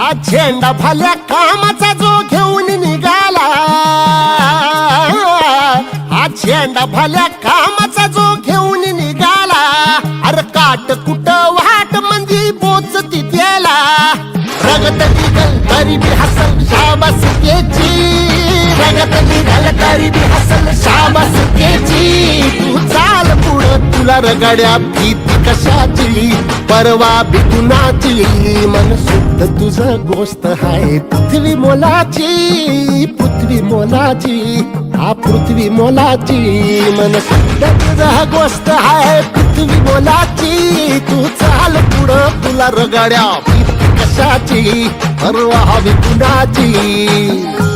हा झेंडा भल्या कामाचा जो घेऊन निघाला, हा झेंडा भल्या कामाचा जो घेऊन निघाला, अरे काट कुट वाट मंदी बोचती त्याला, रगत निघल तरी बी हसल शाबासकीची, रगत निघल तरी बी हसल शाबासकीची, तू चाल पुढं तुला रगड्या भीती कशाची, परवा बी कुणाची, मन शुद्ध तुझं गोष्ट हाय पृथ्वी मोलाची, पृथ्वी मोलाची, हा पृथ्वी मोलाची, मन शुद्ध तुझं गोष्ट हाय पृथ्वी मोलाची, तू चाल पुढं तुला रगड्या भीती कशाची, परवा हवी कुणाची.